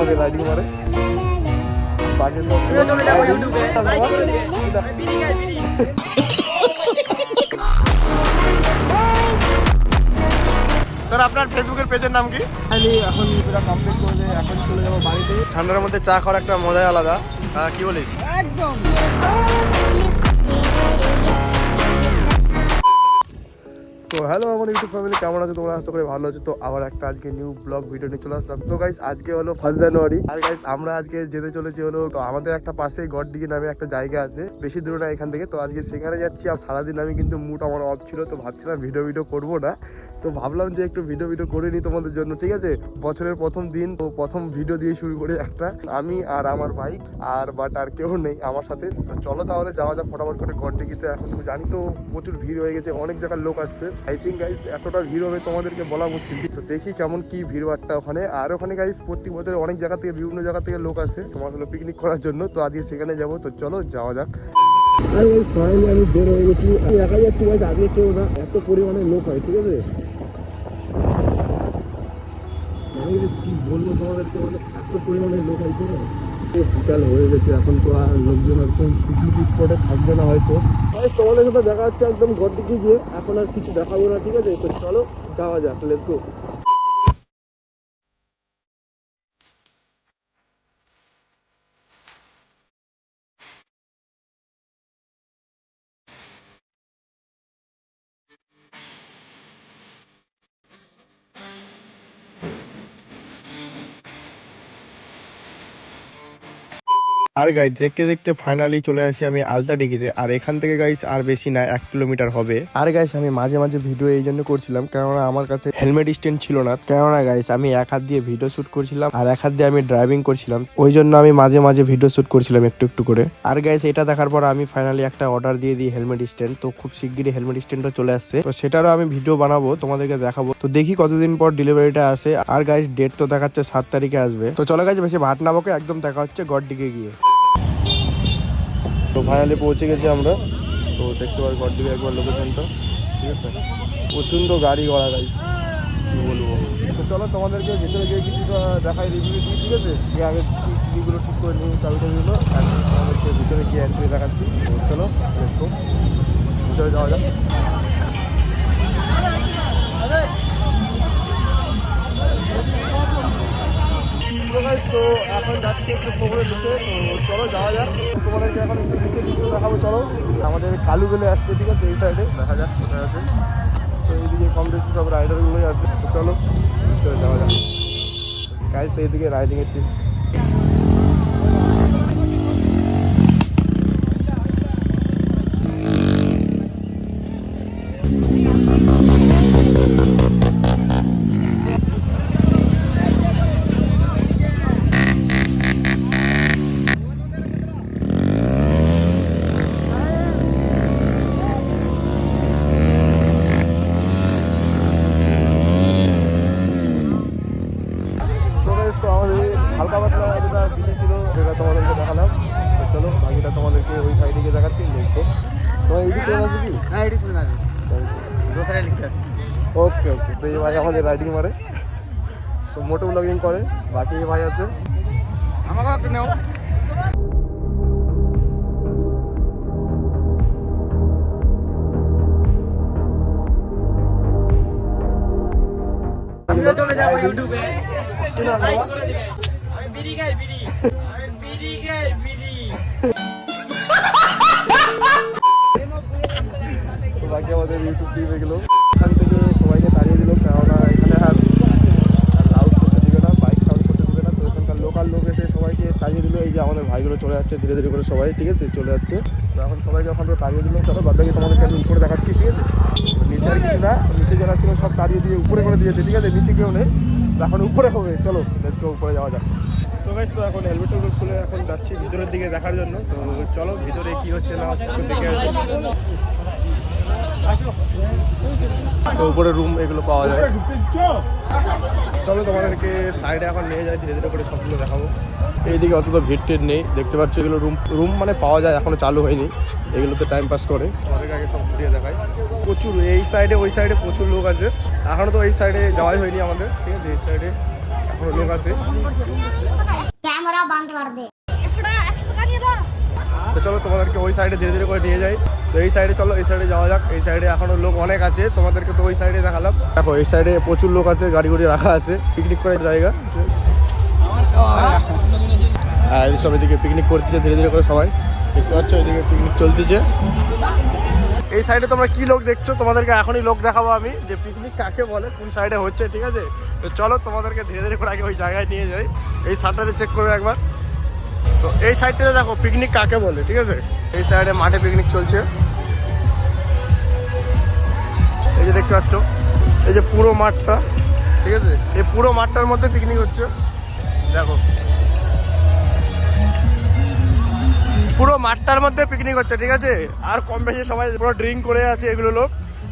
আমাদের রাইডিং মারে বাকি স্যার আপনার ফেসবুকের পেজের নাম কি? এখন কমপ্লিট করলে এখন চলে যাবো বাড়িতে। ঠান্ডার মধ্যে চা খাওয়ার একটা মজাই আলাদা, কি বলিস? একদম। তো হ্যালো আমার ইউটিউব ফ্যামিলি, কেমন আছে তোমরা? আশা করি ভালো আছো। তো আবার একটা আজকে নিউ ব্লগ ভিডিও নিয়ে চলে আসলাম। তো গাইস আজকে হলো 1 জানুয়ারি, আর গাইস আমরা আজকে যেতে চলেছি হলো তো আমাদের একটা পাশে গড়ডিগি নামে একটা জায়গা আছে, বেশি দূরে না এখান থেকে। তো আজকে সেখানে যাচ্ছি। আর সারাদিন আমি কিন্তু মুড আমার অফ ছিল, তো ভাবছিলাম ভিডিও করবো না, তো ভাবলাম যে একটু ভিডিও করে নিই তোমাদের জন্য, ঠিক আছে? বছরের প্রথম দিন, তো প্রথম ভিডিও দিয়ে শুরু করে একটা, আমি আর আমার বাইক আর আর কেউ নেই আমার সাথে। চলো তাহলে যাওয়া যাক ফটাফট করে গড়ডিগিতে। এখন তুমি জানি তো প্রচুর ভিড় হয়ে গেছে, অনেক জায়গার লোক আসছে। আই থিঙ্ক গাইস এতটা ভিড় হবে তোমাদেরকে বলা মুশকিল। তো দেখি কেমন কি ভিড় একটা ওখানে। আর ওখানে গাইস প্রত্যেক বছর অনেক জায়গা থেকে, বিভিন্ন জায়গা থেকে লোক আসে তোমার হলো পিকনিক করার জন্য। তো আজকে সেখানে যাবো, তো চলো যাওয়া যাক। আমি বের হয়ে গেছি, দেখা যাচ্ছে গাইস আজকে কেউ না, এত পরিমাণে লোক হয়, ঠিক আছে? কি বলবো তোমাদেরকে, এত পরিমাণে লোক হয় তো বিকাল হয়ে গেছে, এখন তো আর লোকজন একদম পিকনিক স্পটে থাকবে না হয়তো। তোমাদের সাথে দেখা যাচ্ছে একদম গড়ডিগি গিয়ে, এখন আর কিছু দেখাবো না, ঠিক আছে? তো চলো যাওয়া যাক, লেটস গো। আর গাইস দেখতে দেখতে ফাইনালি চলে আসি আমি আলতাডিগিতে। আর এখান থেকে গাইস আর বেশি না 1 কিলোমিটার হবে। আর গাইস আমি মাঝে মাঝে ভিডিও এই জন্য করছিলাম, কেননা আমার কাছে হেলমেট স্ট্যান্ড ছিল না। কেননা গাইস আমি এক হাত দিয়ে ভিডিও শুট করছিলাম আর এক হাত দিয়ে আমি ড্রাইভিং করছিলাম, ওই জন্য আমি মাঝে মাঝে ভিডিও শুট করছিলাম একটু একটু করে। আর গাইস এটা দেখার পর আমি ফাইনালি একটা অর্ডার দিয়ে দিই হেলমেট স্ট্যান্ড। তো খুব শিগগিরই হেলমেট স্ট্যান্ডটা চলে আসছে, তো সেটারও আমি ভিডিও বানাবো, তোমাদেরকে দেখাবো। তো দেখি কতদিন পর ডেলিভারিটা আসে। আর গাইস ডেট তো দেখাচ্ছে 7 তারিখে আসবে। তো চলো গাইস বেশি ভাট না বকে একদম দেখা হচ্ছে গড়ডিগি গিয়ে। তো ফাইনালি পৌঁছে গেছি আমরা। তো দেখতে পাই গড়ডিগি একবার লোকেশনটা, ঠিক আছে? প্রচণ্ড গাড়ি ঘোড়া গাইস, কি বলবো। তো চলো তোমাদেরকে ভিতরে গিয়ে কিছুটা দেখাই, রিভিউ দিই, ঠিক আছে? আগে কিগুলো ঠিক করে নিই, চাবিটাবিগুলো, আর তোমাদেরকে ভিতরে গিয়ে এন্ট্রি দেখাচ্ছি। তো চলো দেখো ভিতরে যাওয়া যাক। তো এখন যাচ্ছি একটু পুকুরের নিচে, তো চলো যাওয়া যাক। তোমাদেরকে এখন একটু নিচে দৃশ্য দেখাবো, চলো। আমাদের কালু বেলে আসছে, ঠিক আছে? এই সাইডে দেখা যাক কোথায় আছে। তো এইদিকে কম বেশি সব রাইডারগুলোই আছে, তো চলো যাওয়া যাক গাইস। এইদিকে রাইডিংয়ের টিম। তো আমাদের হালকা পাতলা যেটা বিলি ছিল সেটা তোমাদেরকে দেখালাম। তো চলো বাকিটা তোমাদেরকে ওই সাইডে গিয়ে দেখাচ্ছি, দেখবো। তোমার এইদিকে আছে কি? হ্যাঁ এটি শুনে আছে, লিখতে আছে। ওকে ওকে। তো এই ভাই আমাদের রাইডিং মারে, তো মোটো ব্লগিং করে। বাকি এই ভাই আছে, আমাকে একটু নেও। আমিও চলে যাবো ইউটিউবে। আমি বিড়ি খাই, বিড়ি খাই। তো বাকি আমাদের ইউটিউব টিম এগুলো এখান থেকে সবাইকে তাড়িয়ে দিল, কেননা এখানে আর লাউড করতে দিবে না, বাইক সাউন্ড করতে দিবে না। তো এখানকার লোকাল লোক এসে সবাইকে তাড়িয়ে দিল। এই যে আমাদের ভাইগুলো চলে যাচ্ছে ধীরে ধীরে করে সবাই, ঠিক আছে? চলে যাচ্ছে। তো এখন সবাইকে ওখান থেকে তাড়িয়ে দিল। চলো বাদ বাকি তোমাদেরকে আমি উপরে দেখাচ্ছি, ঠিক আছে? নিচে আর কিছু না, নিচে যারা ছিল সব তাড়িয়ে দিয়ে উপরে করে দিয়েছে, ঠিক আছে? নিচে কেউ নেই, এখন উপরে হবে। চলো লেটস গো, উপরে যাওয়া যাক। তো গাইস তো এখন হেলমেটটা খুলে এখন যাচ্ছি ভিতরের দিকে দেখার জন্য। তো চলো ভিতরে কি হচ্ছে না হচ্ছে দেখে আসি। তো উপরে রুম এগুলো পাওয়া যায়। চলো তোমাদেরকে সাইডে এখন নিয়ে যাই, ধীরে ধীরে করে সবগুলো দেখাবো। এইদিকে অতটা ভিড় টের নেই, দেখতে পাচ্ছ এগুলো রুম মানে পাওয়া যায়, এখনো চালু হয়নি। এগুলোতে টাইম পাস করে। তোমাদেরকে আগে সব ঘুরিয়ে দেখাই। প্রচুর এই সাইডে ওই সাইডে প্রচুর লোক আছে, এখনো তো এই সাইডে যাওয়াই হয়নি আমাদের, ঠিক আছে? এই সাইডে এখন লোক আছে। कैमरा बंद कर दे। তো চলো তোমাদেরকে ওই সাইডে ধীরে ধীরে করে নিয়ে যাই। তো এই সাইডে চলো, এই সাইডে যাওয়া যাক। এই সাইডে এখনো লোক অনেক আছে, তোমাদেরকে তো ওই সাইডে দেখালাম। দেখো এই সাইডে প্রচুর লোক আছে, গাড়ি গুড়ি রাখা আছে, পিকনিক করার জায়গা। আর সব এদিকে পিকনিক করতেছে ধীরে ধীরে করে, সবাই দেখতে পাচ্ছ এদিকে পিকনিক চলতেছে। এই সাইডে তোমরা কি লোক দেখছো, তোমাদেরকে এখনই লোক দেখাবো আমি, যে পিকনিক কাকে বলে, কোন সাইডে হচ্ছে, ঠিক আছে? তো চলো তোমাদেরকে ধীরে ধীরে করে আগে ওই জায়গায় নিয়ে যাই। এই সাইডটাতে চেক করবে একবার। তো এই সাইডটাতে দেখো পিকনিক কাকে বলে, ঠিক আছে? এই সাইডে মাঠে পিকনিক চলছে, এই যে দেখতে পাচ্ছ, এই যে পুরো মাঠটা, ঠিক আছে? এই পুরো মাঠটার মধ্যে পিকনিক হচ্ছে, দেখো পুরো মাঠটার মধ্যে পিকনিক হচ্ছে, ঠিক আছে? আর কম বেশি সবাই পুরো ড্রিঙ্ক করে আছে, এগুলো লোক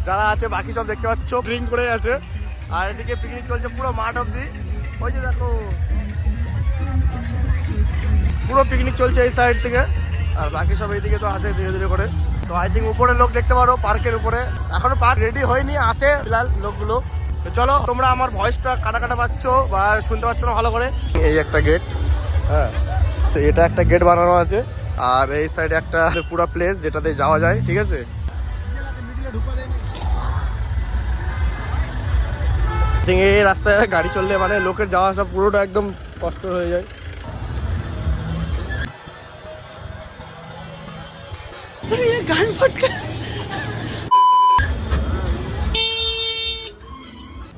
যারা আছে বাকি সব দেখতে পাচ্ছ ড্রিঙ্ক করে আছে। আর এদিকে পিকনিক চলছে পুরো মাঠ অব্দি, ওই যে দেখো পুরো পিকনিক চলছে এই সাইড থেকে। আর বাকি সব এইদিকে তো আসে ধীরে ধীরে করে। তো আই থিঙ্ক উপরে লোক দেখতে পারো, পার্কের উপরে এখনো পার্ক রেডি হয়নি, আসে ফিলহাল লোকগুলো। তো চলো, তোমরা আমার ভয়েসটা কাটা কাটা পাচ্ছ বা শুনতে পাচ্ছ না ভালো করে। এই একটা গেট, হ্যাঁ, তো এটা একটা গেট বানানো আছে। আর এই সাইডে একটা পুরো প্লেস যেটাতে যাওয়া যায়, ঠিক আছে? এই রাস্তায় গাড়ি চললে মানে লোকের যাওয়া আসা পুরোটা একদম কষ্ট হয়ে যায়।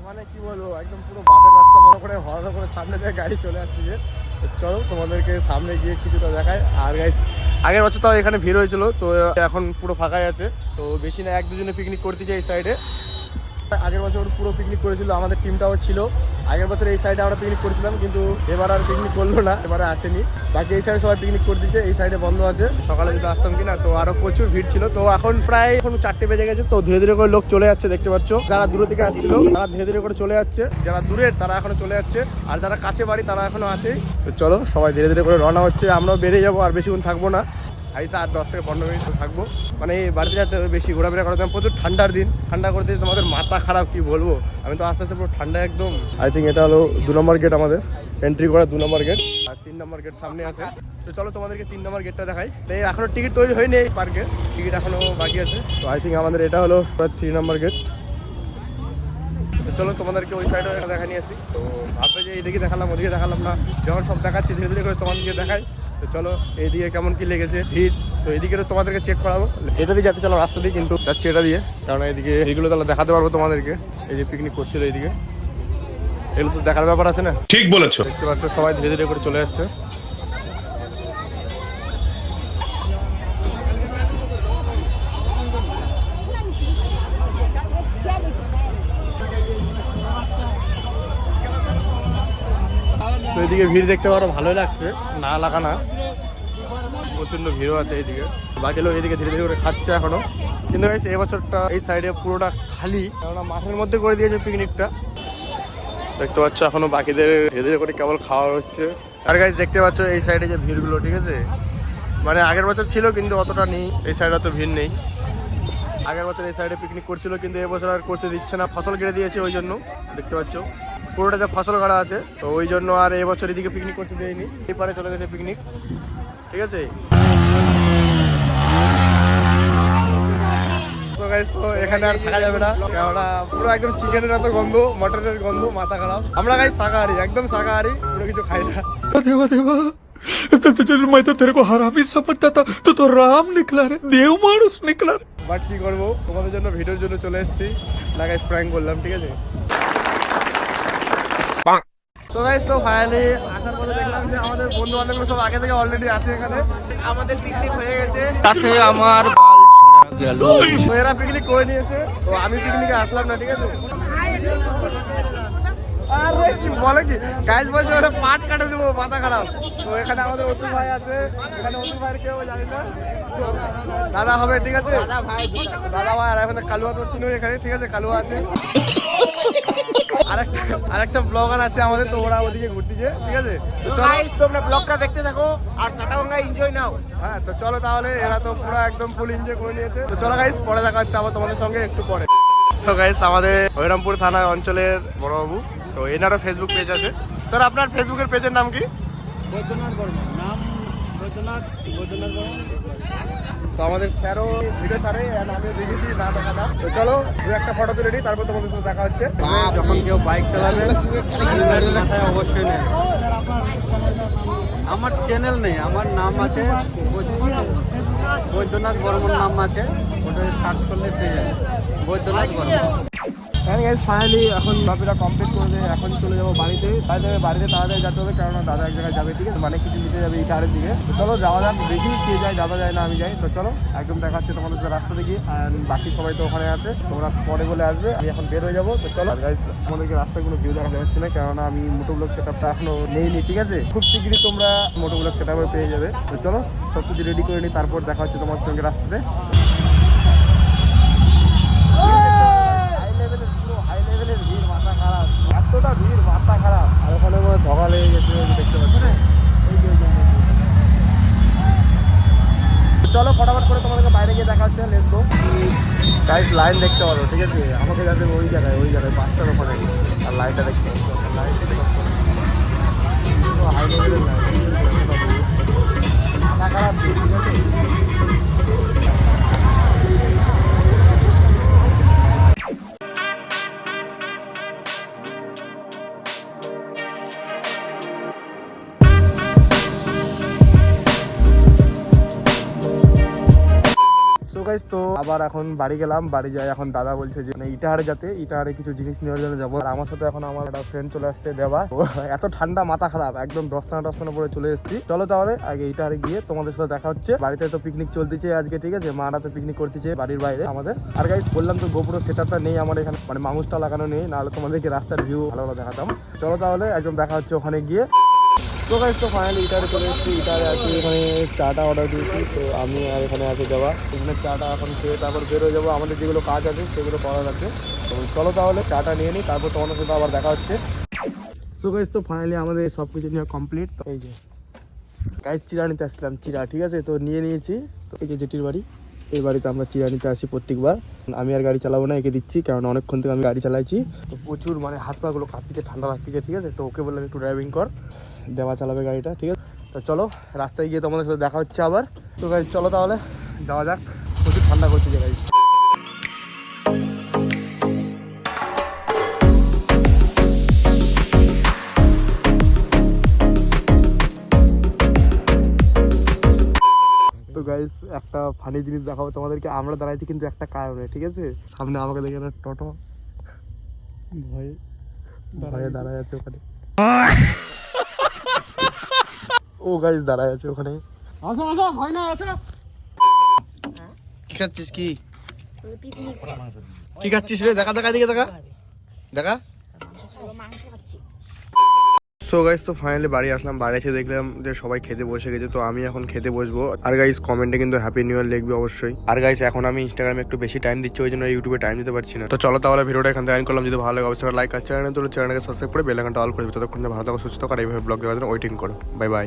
মানে কি বলবো, একদম পুরো বাপের রাস্তা মনে করে হঠাৎ করে সামনে থেকে গাড়ি চলে আসছে। চলো তোমাদেরকে সামনে গিয়ে কিছুটা দেখায়। আর গাইস আগের বছর তাও এখানে ভিড় হয়েছিল, তো এখন পুরো ফাঁকাই আছে। তো বেশি না, এক দুজনে পিকনিক করতে চাই এই সাইডে। আগের বছর পুরো পিকনিক করেছিল, আমাদের টিমটাও ছিল। আগের বছর এই সাইডে আমরা পিকনিক করেছিলাম, কিন্তু এবার আর পিকনিক করলো না, এবারে আসেনি। বাকি এই সাইডে সবাই পিকনিক করে দিচ্ছে, এই সাইডে বন্ধ আছে। সকালে যদি আসতাম কিনা, তো আরো প্রচুর ভিড় ছিল। তো এখন প্রায় 4টে বেজে গেছে, তো ধীরে ধীরে করে লোক চলে যাচ্ছে, দেখতে পাচ্ছ। যারা দূরে থেকে আসছিল তারা ধীরে ধীরে করে চলে যাচ্ছে, যারা দূরের তারা এখনো চলে যাচ্ছে, আর যারা কাছে বাড়ি তারা এখনো আছে। তো চলো সবাই ধীরে ধীরে করে রওনা হচ্ছে। আমরাও বেরিয়ে যাবো, আর বেশিক্ষণ থাকবো না, আইসা আর 10 থেকে 15 মিনিট থাকবো। মানে এই বাড়িতে যাতে বেশি ঘোরাফেরা করা, প্রচুর ঠান্ডার দিন, ঠান্ডা করতে তোমাদের মাথা খারাপ, কি বলবো। আমি তো আস্তে আস্তে পুরো ঠান্ডা একদম। আই থিঙ্ক এটা হলো 2 নম্বর গেট, আমাদের এন্ট্রি করা 2 নম্বর গেট, আর 3 নম্বর গেট সামনে আছে। তো চলো তোমাদেরকে 3 নম্বর গেটটা দেখাই। তো এখনো টিকিট তৈরি হয়নি এই পার্কে, টিকিট এখনো বাকি আছে। তো আই থিঙ্ক আমাদের এটা হলো 3 নম্বর গেট। তো চলো তোমাদেরকে ওই সাইডে দেখা নিয়ে আসি। তো ভাববে যে এইদিকে দেখালাম ওদিকে দেখালাম না, যখন সব দেখাচ্ছি ধীরে ধীরে করে তোমাদেরকে দেখাই। তো চলো এইদিকে কেমন কি লেগেছে ভিড়, তো এইদিকে তোমাদেরকে চেক করাবো। এটা দিয়ে যেতে চলো রাস্তা দিয়ে, কিন্তু যাচ্ছি এটা দিয়ে, কারণ এইদিকে এইগুলো তাহলে দেখাতে পারবো তোমাদেরকে। এই যে পিকনিক করছিল এইদিকে, এগুলো তো দেখার ব্যাপার আছে না। ঠিক বলেছো। দেখতে পাচ্ছ সবাই ধীরে ধীরে করে চলে যাচ্ছে। তো এদিকে ভিড় দেখতে পারো, ভালোই লাগছে, না লাগা না, প্রচন্ড ভিড়ও আছে এইদিকে। বাকি লোক এদিকে ধীরে ধীরে করে খাচ্ছে এখনো। কিন্তু গাইস এই বছরটা এই সাইডে পুরোটা খালি, কেননা মাঠের মধ্যে করে দিয়েছে পিকনিকটা। দেখতে পাচ্ছ এখনো বাকিদের ধীরে ধীরে করে কেবল খাওয়া হচ্ছে। আর গাইস দেখতে পাচ্ছ এই সাইডে যে ভিড়গুলো, ঠিক আছে, মানে আগের বছর ছিল কিন্তু অতটা নেই, এই সাইডে অত ভিড় নেই। আগের বছর এই সাইডে পিকনিক করছিল, কিন্তু এবছর আর করতে দিচ্ছে না, ফসল কেটে দিয়েছে, ওই জন্য দেখতে পাচ্ছ পুরোটা যে ফসল কাটা আছে, তো ওই জন্য আর এবছর এদিকে পিকনিক করতে দেয়নি, এই পারে চলে গেছে পিকনিক, ঠিক আছে। তো এখানে আর থাকা যাবে না, কেননা পুরো একদম চিকেনের এত গন্ধ, মটনের গন্ধ, মাথা খারাপ। আমরা গাইস শাকাহারি, একদম শাকাহারি, পুরো কিছু খাই না। देवा देवा मैं तो तेरे को हरामी समझता था, तो राम निकला रे, देव मानुष निकला रे। বাট কি করবো, তোমাদের জন্য ভিডিওর জন্য চলে এসেছি, না গাইস প্র্যাঙ্ক করলাম, ঠিক আছে। তো গাইস তো ফাইনালি আসার পরে দেখলাম যে আমাদের বন্ধু বান্ধবগুলো সব আগে থেকে অলরেডি আছে এখানে, আমাদের পিকনিক হয়ে গেছে, তাতে আমার বাল ছেড়া গেল। তো এরা পিকনিক করে নিয়েছে, তো আমি পিকনিকে আসলাম না, ঠিক আছে। আরে কি বলে কি গাইস, বলছে ওরা পাট কাটে দেবো, মাথা খারাপ। তো এখানে আমাদের অতুল ভাই আছে, এখানে অতুল ভাইয়ের কেউ জানি না, দাদা হবে, ঠিক আছে, দাদা ভাই। আর এখন কালুয়া তো চিনো এখানে, ঠিক আছে, কালুয়া আছে। আরেকটা ব্লগার আছে আমাদের, তো ওরা ওদিকে ঘুরতেছে, ঠিক আছে। তোমরা ব্লগটা দেখতে থাকো আর সাটাভাঙ্গা এনজয় নাও। হ্যাঁ, তো চলো তাহলে, এরা তো পুরো একদম ফুল এনজয় করে নিয়েছে। তো চলো গাইস, পরে দেখা হচ্ছে আবার তোমাদের সঙ্গে একটু পরে। সো গাইস আমাদের হরিরামপুর থানার অঞ্চলের বড়বাবু, তো এনারও ফেসবুক পেজ আছে, স্যার আপনার ফেসবুকের পেজের নাম কি? বৈদ্যনাথ বর্মন নাম, বৈদ্যনাথ বর্মন। তো আমাদের স্যারও ভিডিও সারে আমিও দেখেছি না দেখাটা। তো চলো দু একটা ফটো তুলে নিই, তারপর তোমাদের সাথে দেখা হচ্ছে। যখন কেউ বাইক চালাবে হেলমেট মাথায় অবশ্যই নেই। আমার চ্যানেল নেই, আমার নাম আছে বৈদ্যনাথ বর্মন নাম আছে, ওটা সার্চ করলে পেয়ে যাবে বৈদ্যনাথ বর্মন। ফাইনালি এখন বাপিটা কমপ্লিট করে এখন চলে যাবো বাড়িতে। বাড়িতে তাড়াতাড়ি যেতে হবে, কারণ দাদা এক জায়গায় যাবে, ঠিক আছে, মানে কিছু নিতে যাবে ইটারের দিকে। তো চলো যাওয়া যাক, দেখি কে যায়, দাদা যায় না আমি যাই। তো চলো একদম দেখা হচ্ছে তোমাদের সাথে রাস্তা দেখি। অ্যান্ড বাকি সবাই তো ওখানে আছে, তোমরা পরে বলে আসবে, আমি এখন বের হয়ে যাবো। তো চলো গাইস, আমাদেরকে রাস্তায় কোনো ভিউ দেখা যাচ্ছে না, কেননা আমি মোটো ব্লগ সেট আপটা এখনো নেইনি, ঠিক আছে। খুব শীঘ্রই তোমরা মোটো ব্লগ সেট আপে পেয়ে যাবে। তো চলো সব কিছু রেডি করে নিই, তারপর দেখা হচ্ছে তোমার সঙ্গে রাস্তাতে। এতটা ভিড়, মাথা খারাপ। আর ওখানে ধগা লেগে গেছে, দেখতে পাচ্ছি না। চলো ফটাফট করে তোমাদেরকে বাইরে গিয়ে দেখা হচ্ছে। লেটস গো গাইস, লাইন দেখতে পারো, ঠিক আছে। আমাকে যাতে ওই জায়গায় বাসটার ওখানে, আর লাইনটা দেখতে পাবো। লাইন হাই লেভেলের লাইন, মাথা খারাপ, ঠিক আছে। তো আবার এখন বাড়ি গেলাম, বাড়ি যাই। এখন দাদা বলছে যে ইটাহারে যাতে, ইটাহারে কিছু জিনিস নেওয়ার জন্য যাবো। আর আমার সাথে এখন আমার একটা ফ্রেন্ড চলে আসছে, দেবা। এত ঠান্ডা, মাথা খারাপ, একদম 10টা পরে চলে এসেছি। চলো তাহলে আগে ইটাহারে গিয়ে তোমাদের সাথে দেখা হচ্ছে। বাড়িতে তো পিকনিক চলতেছে আজকে, ঠিক আছে, মারা তো পিকনিক করতেছে বাড়ির বাইরে আমাদের। আর গাইস বললাম তো গোপুরো সেটআপটা নেই আমার এখানে, মানে মানুষটা লাগানো নেই, নাহলে তোমাদেরকে রাস্তার ভিউ ভালো ভালো দেখাতাম। চলো তাহলে একদম দেখা হচ্ছে ওখানে গিয়ে। তো গাইস তো ফাইনালি ইটারে চলে এসেছি। ইটারে আছি, এখানে চাটা অর্ডার দিয়েছি। তো আমি আর এখানে আছে যাওয়া, এখানে চাটা এখন খেয়ে তারপর বেরোয় যাবো। আমাদের যেগুলো কাজ আছে সেগুলো করার আছে। তো চলো তাহলে চাটা নিয়ে নিই, তারপর তোমাদের সাথে আবার দেখা হচ্ছে। সো গাইস তো ফাইনালি আমাদের সব কিছু নিয়ে কমপ্লিট। তো এই যে গাইস চিরা নিতে আসছিলাম, চিরা, ঠিক আছে, তো নিয়ে নিয়েছি। তো এই যে জেঠির বাড়ি, এই বাড়িতে আমরা চিরা নিতে আসি প্রত্যেকবার। আমি আর গাড়ি চালাবো না, একে দিচ্ছি, কারণ অনেকক্ষণ থেকে আমি গাড়ি চালাইছি। তো প্রচুর মানে হাত পা গুলো কাঁপছে, ঠান্ডা লাগছে, ঠিক আছে। তো ওকে বললাম একটু ড্রাইভিং কর, দেওয়া চালাবে গাড়িটা, ঠিক আছে। তো চলো রাস্তায় গিয়ে তোমাদের সাথে দেখা হচ্ছে আবার। তো গাইস চলো তাহলে যাওয়া যাক, প্রচুর ঠান্ডা করছে যে গাইস। তো গাইস একটা ফানি জিনিস দেখাবো তোমাদেরকে। আমরা দাঁড়াইছি কিন্তু একটা কারণে, ঠিক আছে। সামনে আমাকে দেখে না টোটো ভয়ে দাঁড়ায় আছে ওখানে। ও গাইস দাঁড়ায় আছে ওখানে। আসো আসো, ভয় না, আসো। কি খাচ্ছিস? কি কি খাচ্ছিস রে? দেখা দেখা দিকে দেখা দেখা। সো গাইস তো ফাইনালি বাড়ি আসলাম। বাড়ি এসে দেখলাম যে সবাই খেতে বসে গেছে। তো আমি এখন খেতে বসবো। আর গাইস কমেন্টে কিন্তু হ্যাপি নিউ ইয়ার লিখবে অবশ্যই। আর গাইস এখন আমি ইনস্টাগ্রামে একটু বেশি টাইম দিচ্ছি, ওই জন্য ইউটিউবে টাইম দিতে পারছি না। তো চলো তাহলে ভিডিওটা এখান থেকে এন্ড করলাম। যদি ভালো লাগে অবশ্যই লাইক আর চ্যানেলটাকে সাবস্ক্রাইব করে বেল আইকনটা অল করে দিও। ততক্ষণ ভালো থাকো, সুস্থ থাকো, আর এইভাবে ব্লগ দেওয়ার জন্য ওয়েটিং করো। Bye bye.